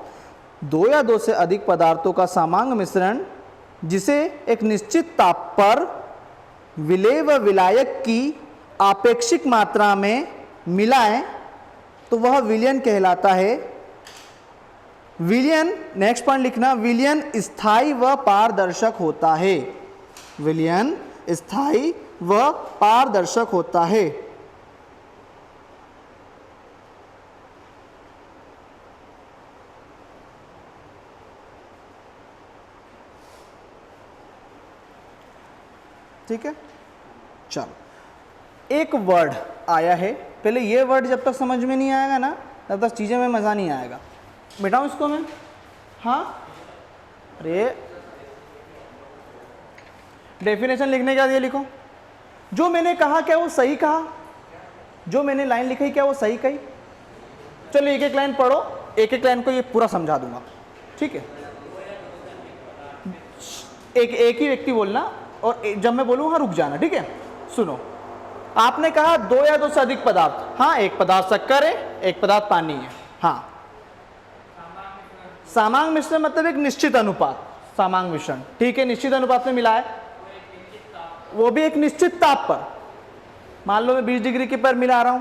दो या दो से अधिक पदार्थों का सामांग मिश्रण जिसे एक निश्चित ताप पर विलेय व विलायक की आपेक्षिक मात्रा में मिलाएं तो वह विलयन कहलाता है। विलयन, नेक्स्ट पॉइंट लिखना, विलयन स्थायी व पारदर्शक होता है। विलयन स्थायी व पारदर्शक होता है। ठीक है, चलो एक वर्ड आया है, पहले ये वर्ड जब तक समझ में नहीं आएगा ना तब तक चीज़ें में मज़ा नहीं आएगा। मिटाऊं इसको मैं? हाँ, अरे डेफिनेशन लिखने के बाद ये लिखो, जो मैंने कहा क्या वो सही कहा, जो मैंने लाइन लिखी क्या वो सही कही। चलो एक एक लाइन पढ़ो, एक एक लाइन को ये पूरा समझा दूंगा, ठीक है। एक ही व्यक्ति बोलना और जब मैं बोलूँ हाँ रुक जाना, ठीक है। सुनो, आपने कहा दो या दो से अधिक पदार्थ, हाँ एक पदार्थ शक्कर है, एक पदार्थ पानी है, हाँ। सामांग मिश्रण मतलब एक निश्चित अनुपात, सामांग मिश्रण, ठीक है, निश्चित अनुपात में मिला है, वो भी एक निश्चित ताप पर। मान लो मैं 20 डिग्री के पर मिला रहा हूं,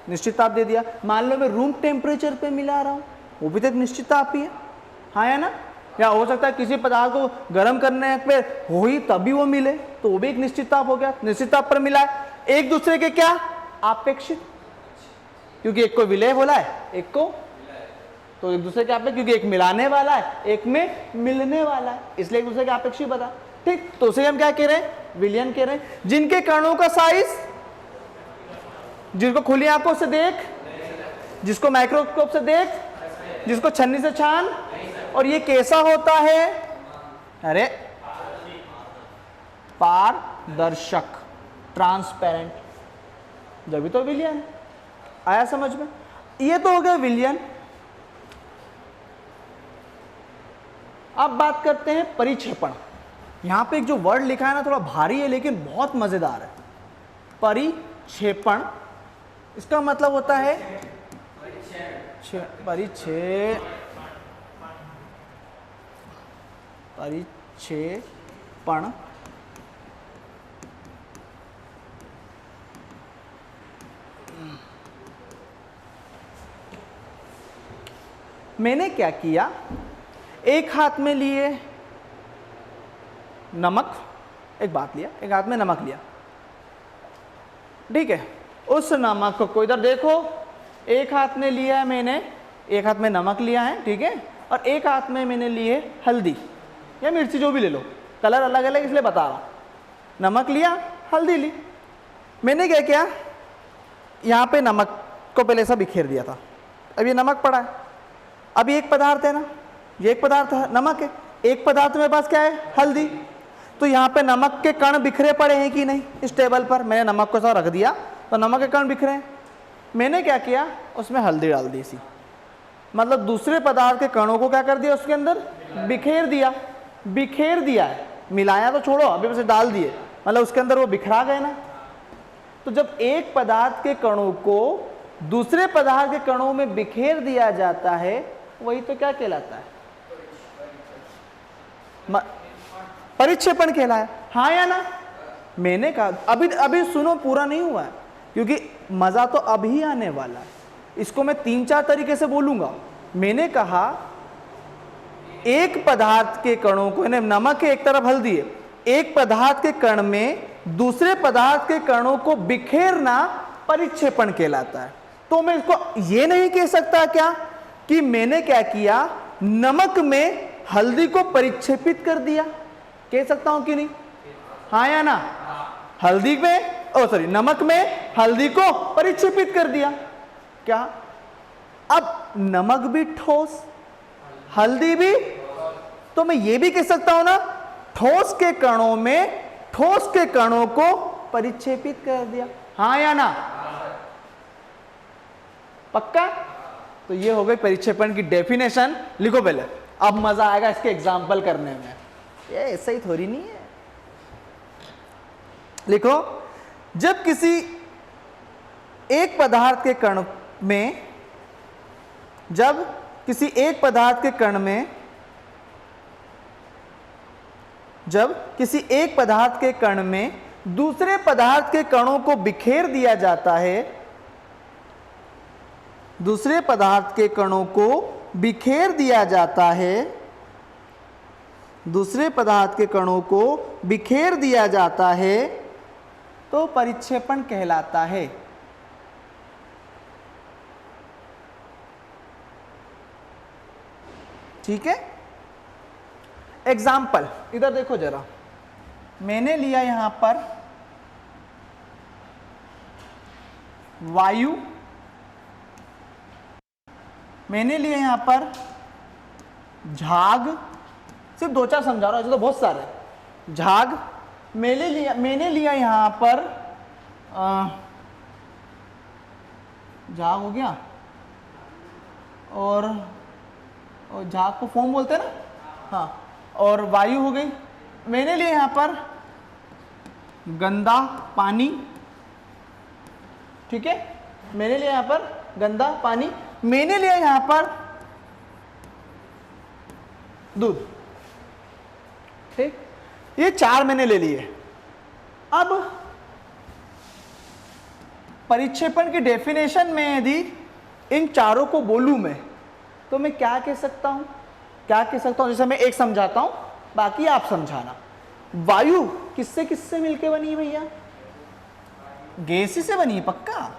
निश्चित ताप दे दिया। मान लो मैं रूम टेम्परेचर पे मिला रहा हूँ, वो भी तो एक निश्चित ताप ही है, हाँ या ना। या हो सकता है किसी पदार्थ को गर्म करने पे हो ही तभी वो मिले, तो वो भी एक निश्चित ताप हो गया। निश्चित ताप पर मिला है, एक दूसरे के क्या आपेक्षिक, क्योंकि एक को विलय बोला है, एक को, तो एक दूसरे के आपेक्षिक, क्योंकि एक मिलाने वाला है एक में मिलने वाला है, इसलिए एक दूसरे के आपेक्षिक बता। ठीक, तो उसे हम क्या कह रहे हैं, विलयन कह रहे हैं। जिनके कणों का साइज, जिसको खुली आंखों से देख, जिसको माइक्रोस्कोप से देख, जिसको छन्नी से छान, और ये कैसा होता है, अरे पारदर्शक, ट्रांसपेरेंट, जब भी तो विलयन। आया समझ में? ये तो हो गया विलयन। अब बात करते हैं परिक्षेपण। यहां पे एक जो वर्ड लिखा है ना थोड़ा भारी है लेकिन बहुत मजेदार है। परिक्षेपण, इसका मतलब होता है परिक्षेपण मैंने क्या किया, एक हाथ में लिए नमक, एक बात लिया, एक हाथ में नमक लिया, ठीक है। उस नमक को इधर देखो, एक हाथ में लिया है मैंने, एक हाथ में नमक लिया है, ठीक है, और एक हाथ में मैंने लिए हल्दी या मिर्ची, जो भी ले लो, कलर अलग अलग इसलिए बता रहा हूं। नमक लिया, हल्दी ली। मैंने क्या किया, यहाँ पे नमक को पहले ऐसा बिखेर दिया था, अब ये नमक पड़ा है। अब ये एक पदार्थ है ना, ये एक पदार्थ है, नमक है, एक पदार्थ मेरे पास क्या है, हल्दी। तो यहाँ पे नमक के कण बिखरे पड़े हैं कि नहीं, इस टेबल पर मैंने नमक को सब रख दिया तो नमक के कण बिखरे हैं। मैंने क्या किया, उसमें हल्दी डाल दी सी, मतलब दूसरे पदार्थ के कणों को क्या कर दिया, उसके अंदर बिखेर दिया। बिखेर दिया है, मिलाया तो छोड़ो, अभी बस डाल दिए, मतलब उसके अंदर वो बिखरा गए ना। तो जब एक पदार्थ के कणों को दूसरे पदार्थ के कणों में बिखेर दिया जाता है, वही तो क्या कहलाता है, परिक्षेपण कहलाया, हाँ या ना। मैंने कहा अभी अभी सुनो, पूरा नहीं हुआ है, क्योंकि मजा तो अभी आने वाला है। इसको मैं 3-4 तरीके से बोलूंगा। मैंने कहा एक पदार्थ के कणों को, नमक है एक तरफ हल्दी है, एक पदार्थ के कण में दूसरे पदार्थ के कणों को बिखेरना परिक्षेपण कहलाता है। तो मैं इसको ये नहीं कह सकता क्या कि मैंने क्या किया, नमक में हल्दी को परिक्षेपित कर दिया, कह सकता हूं कि नहीं, हाँ या ना। हल्दी में नमक में हल्दी को परिक्षेपित कर दिया, क्या। अब नमक भी ठोस, हल्दी भी, तो मैं ये भी कह सकता हूं ना, ठोस के कणों में ठोस के कणों को परिक्षेपित कर दिया, हाँ या ना, पक्का। तो ये हो गई परिक्षेपण की डेफिनेशन। लिखो पहले, अब मजा आएगा इसके एग्जाम्पल करने में, ये ऐसा ही थोड़ी नहीं है। लिखो, जब किसी एक पदार्थ के कण में, जब किसी एक पदार्थ के कण में, जब किसी एक पदार्थ के कण में दूसरे पदार्थ के कणों को बिखेर दिया जाता है, दूसरे पदार्थ के कणों को बिखेर दिया जाता है, दूसरे पदार्थ के कणों को बिखेर दिया जाता है, तो परिक्षेपण कहलाता है। ठीक है। एग्जाम्पल इधर देखो जरा, मैंने लिया यहां पर वायु, मैंने लिया यहां पर झाग, सिर्फ 2-4 समझा रहा हूं, ऐसे तो बहुत सारे। झाग मैंने लिया यहां पर झाग हो गया, और झाग को फोम बोलते हैं ना, हाँ, और वायु हो गई। मैंने लिया यहां पर गंदा पानी, ठीक है, मैंने लिया यहां पर गंदा पानी, मैंने लिया यहां पर दूध, ठीक, ये 4 मैंने ले लिए। अब परिक्षेपण की डेफिनेशन में यदि इन चारों को बोलूं मैं, तो मैं क्या कह सकता हूं, क्या कह सकता हूं? जैसे मैं एक समझाता हूं, बाकी आप समझाना। वायु किससे किससे मिलके बनी है भैया? गैस ही से बनी है पक्का,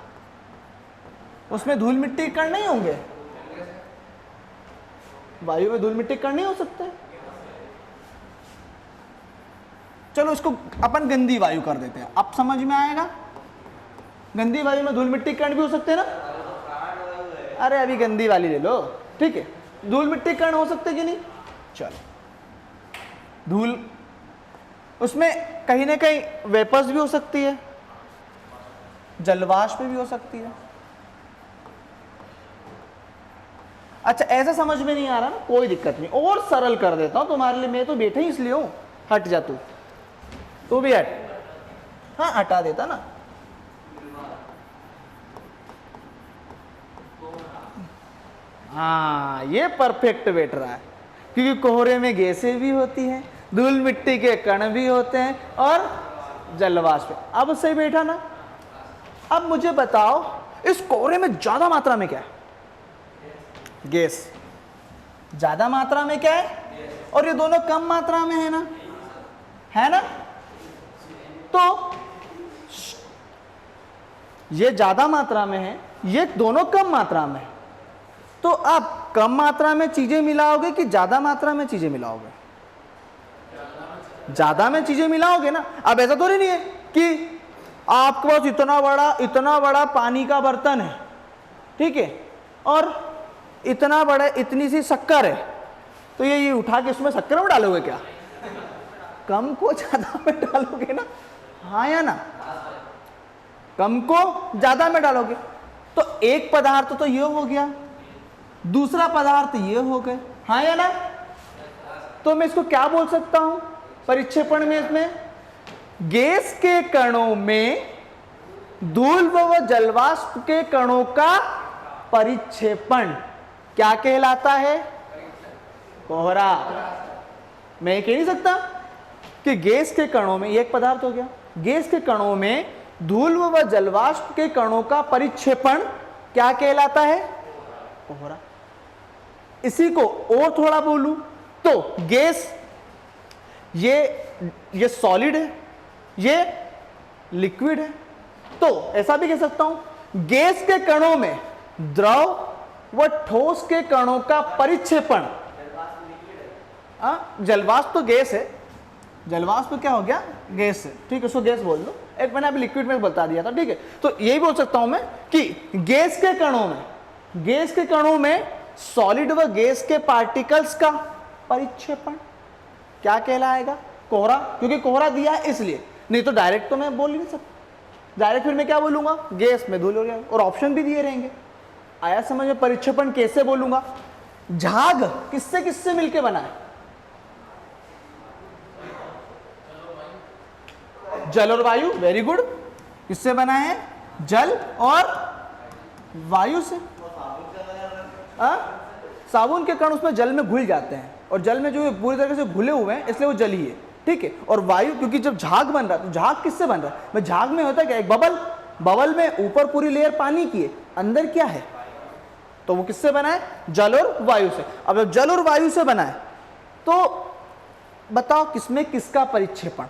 उसमें धूल मिट्टी के कण नहीं होंगे? वायु में धूल मिट्टी के कण नहीं हो सकते? चलो इसको अपन गंदी वायु कर देते हैं, अब समझ में आएगा। गंदी वायु में धूल मिट्टी के कण भी हो सकते हैं ना? अरे अभी गंदी वाली ले लो, ठीक है। धूल मिट्टी के कण हो सकते कि नहीं? चलो, धूल, उसमें कहीं ना कहीं वेपर्स भी हो सकती है, जलवाष्प भी हो सकती है। अच्छा, ऐसा समझ में नहीं आ रहा ना, कोई दिक्कत नहीं, और सरल कर देता हूं तुम्हारे लिए। मैं तो बैठा ही इसलिए हूं, हट जा तू भी हट। हाँ, हटा देता ना। हाँ, ये परफेक्ट बैठ रहा है, क्योंकि कोहरे में गैसें भी होती हैं, धूल मिट्टी के कण भी होते हैं और जलवाष्प। अब सही बैठा ना? अब मुझे बताओ, इस कोहरे में ज्यादा मात्रा में क्या है? गैस। ज्यादा मात्रा में क्या है? और ये दोनों कम मात्रा में है ना? है ना? तो ये ज्यादा मात्रा में है, ये दोनों कम मात्रा में है। तो आप कम मात्रा में चीजें मिलाओगे कि ज्यादा मात्रा में चीजें मिलाओगे? ज्यादा में चीजें मिलाओगे ना। अब ऐसा तो नहीं है कि आपके पास इतना बड़ा पानी का बर्तन है, ठीक है, और इतना बड़ा, इतनी सी शक्कर है, तो ये उठा के उसमें शक्कर में डालोगे क्या? कम को ज्यादा में डालोगे ना, हाँ या ना? कम को ज्यादा में डालोगे। तो एक पदार्थ तो ये हो गया, दूसरा पदार्थ ये हो गए, हाँ या ना? तो मैं इसको क्या बोल सकता हूं परिक्षेपण में? इसमें गैस के कणों में धूल व जलवाष्प के कणों का परिक्षेपण क्या कहलाता है? कोहरा। मैं ये कह नहीं सकता कि गैस के कणों में, एक पदार्थ हो गया, गैस के कणों में धूल व जलवाष्प के कणों का परिक्षेपण क्या कहलाता है? कोहरा। इसी को और थोड़ा बोलूं तो गैस, ये सॉलिड है, ये लिक्विड है। तो ऐसा भी कह सकता हूं, गैस के कणों में द्रव व ठोस के कणों का परिक्षेपण। जलवाष्प तो गैस है, जलवाष्प क्या हो गया? गैस है, ठीक है, उसको गैस बोल दो। एक मैंने अभी लिक्विड में बता दिया था, ठीक है। तो यही बोल सकता हूं मैं कि गैस के कणों में सॉलिड व गैस के पार्टिकल्स का परिक्षेपण क्या कहलाएगा? कोहरा। क्योंकि कोहरा दिया है इसलिए, नहीं तो डायरेक्ट तो मैं बोल ही नहीं सकता। डायरेक्ट फिर मैं क्या बोलूंगा? गैस में धूल हो गया, और ऑप्शन भी दिए रहेंगे। आया समझ में? परिक्षेपण कैसे बोलूंगा? झाग किससे किससे मिलके बना है? जल और वायु। Very good. किससे बना है? जल और वायु से। साबुन के कण उसमें जल में घुल जाते हैं, और जल में जो पूरी तरह से घुले हुए हैं, इसलिए वो जल ही है, ठीक है। और वायु, क्योंकि जब झाग बन रहा है, तो झाग किससे बन रहा है? मैं झाग में होता क्या? एक बबल में ऊपर पूरी लेयर पानी की है, अंदर क्या है? तो वो किससे बना है? जल और वायु से। अब जब जल और वायु से बना है, तो बताओ किसमें किसका परिक्षेपण?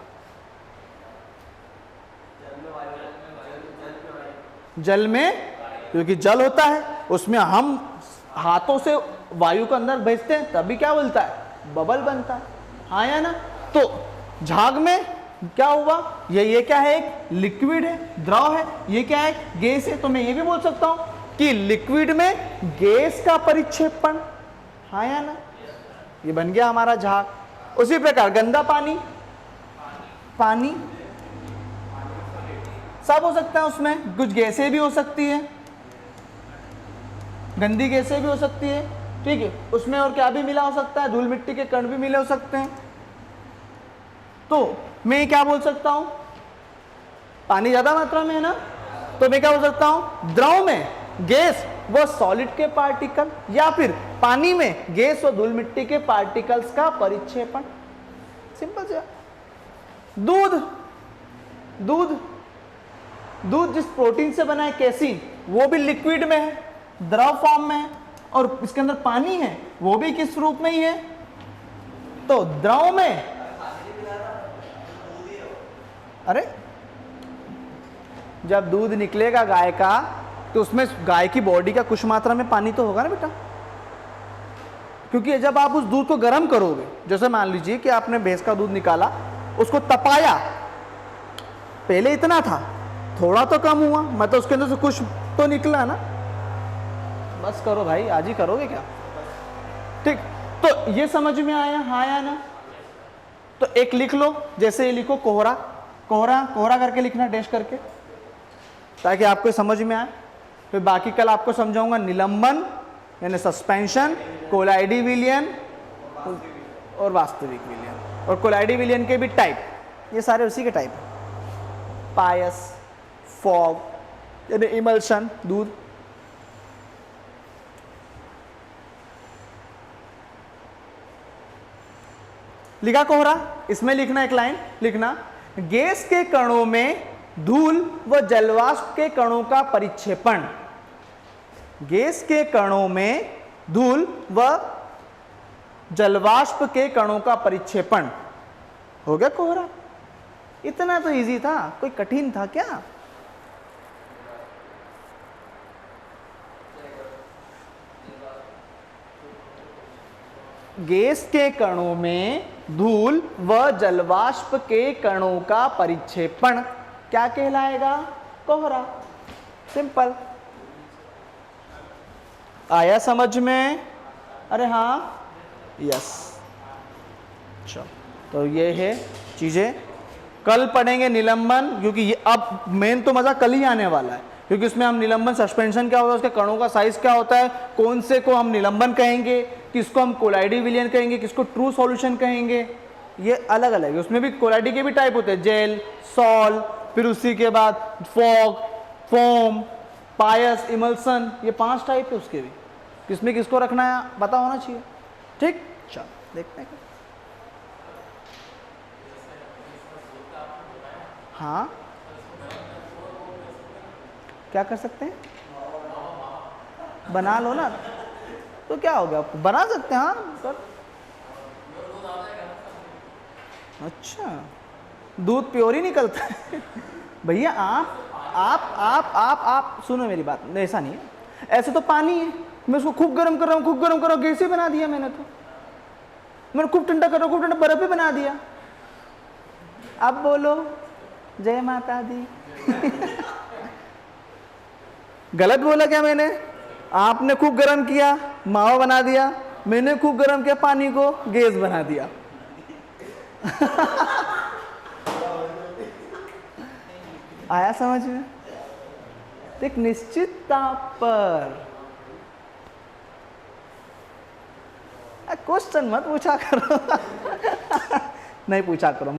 जल में, क्योंकि जल होता है, उसमें हम हाथों से वायु को अंदर भेजते हैं, तभी क्या बोलता है? बबल बनता है, हाँ या ना? तो झाग में क्या हुआ? ये क्या है? एक लिक्विड है, द्रव है। ये क्या है? गैस है। तो मैं ये भी बोल सकता हूं कि लिक्विड में गैस का परिक्षेपण, हाँ या ना? ये बन गया हमारा झाग। उसी प्रकार गंदा पानी सब हो सकता है, उसमें कुछ गैसें भी हो सकती है, गंदी गैसें भी हो सकती है, ठीक है। उसमें और क्या भी मिला हो सकता है? धूल मिट्टी के कण भी मिले हो सकते हैं। तो मैं क्या बोल सकता हूं? पानी ज्यादा मात्रा में है ना, तो मैं क्या बोल सकता हूं? द्रव में गैस व सॉलिड के पार्टिकल, या फिर पानी में गैस व धूल मिट्टी के पार्टिकल्स का परिक्षेपण। सिंपल से। दूध दूध जिस प्रोटीन से बना है कैसीन, वो भी लिक्विड में है, द्रव फॉर्म में है, और इसके अंदर पानी है, वो भी किस रूप में ही है? तो द्रव में। अरे जब दूध निकलेगा गाय का तो उसमें गाय की बॉडी का कुछ मात्रा में पानी तो होगा ना बेटा, क्योंकि जब आप उस दूध को गर्म करोगे, जैसे मान लीजिए कि आपने भैंस का दूध निकाला, उसको तपाया, पहले इतना था, थोड़ा तो कम हुआ, मतलब उसके अंदर से कुछ तो निकला ना। बस करो भाई, आज ही करोगे क्या? ठीक, तो ये समझ में आया? हाँ या ना? तो एक लिख लो, जैसे ये लिखो कोहरा, कोहरा कोहरा करके लिखना, डैश करके, ताकि आपको समझ में आए। फिर बाकी कल आपको समझाऊंगा निलंबन यानी सस्पेंशन, कोलाइडी विलियन और वास्तविक विलियन, और कोलाइडी विलियन के भी टाइप, ये सारे उसी के टाइप है। पायस, फॉग यानी इमल्शन, दूध। लिखा कोहरा, इसमें लिखना एक लाइन लिखना, गैस के कणों में धूल व जलवाष्प के कणों का परिक्षेपण। गैस के कणों में धूल व जलवाष्प के कणों का परिक्षेपण। हो गया कोहरा? इतना तो इजी था, कोई कठिन था क्या? गैस के कणों में धूल व जलवाष्प के कणों का परिक्षेपण क्या कहलाएगा? कोहरा। सिंपल। आया समझ में? अरे हाँ, यस। चलो, तो ये है चीजें, कल पढ़ेंगे निलंबन, क्योंकि ये अब मेन तो मजा कल ही आने वाला है, क्योंकि उसमें हम निलंबन सस्पेंशन क्या होता है, उसके कणों का साइज क्या होता है, कौन से को हम निलंबन कहेंगे, किसको हम कोलाइडी विलियन कहेंगे, किसको ट्रू सॉल्यूशन कहेंगे, ये अलग अलग है। उसमें भी कोलाइडी के भी टाइप होते हैं, जेल, सॉल, फिर उसी के बाद फॉग, फोम, पायस, इमल्सन, ये 5 टाइप है उसके भी। किसमें किसको रखना है पता होना चाहिए। ठीक, चलो देखते हैं। हाँ, क्या कर सकते हैं? बना लो ना, तो क्या हो गया, बना सकते हैं। हाँ सर, अच्छा, दूध प्योर ही निकलता है भैया। आप सुनो मेरी बात, ऐसा नहीं है, ऐसे तो पानी है, मैं उसको खूब गर्म कर रहा हूँ, खूब गर्म कर रहा हूँ, गैस ही बना दिया मैंने, तो मैंने खूब ठंडा कर रहा हूँ, खूब ठंडा, बर्फ ही बना दिया। अब बोलो जय माता दी गलत बोला क्या मैंने? आपने खूब गर्म किया, मावा बना दिया, मैंने खूब गर्म किया, पानी को गैस बना दिया आया समझ में? एक निश्चित ताप पर क्वेश्चन मत पूछा करो नहीं पूछा करो।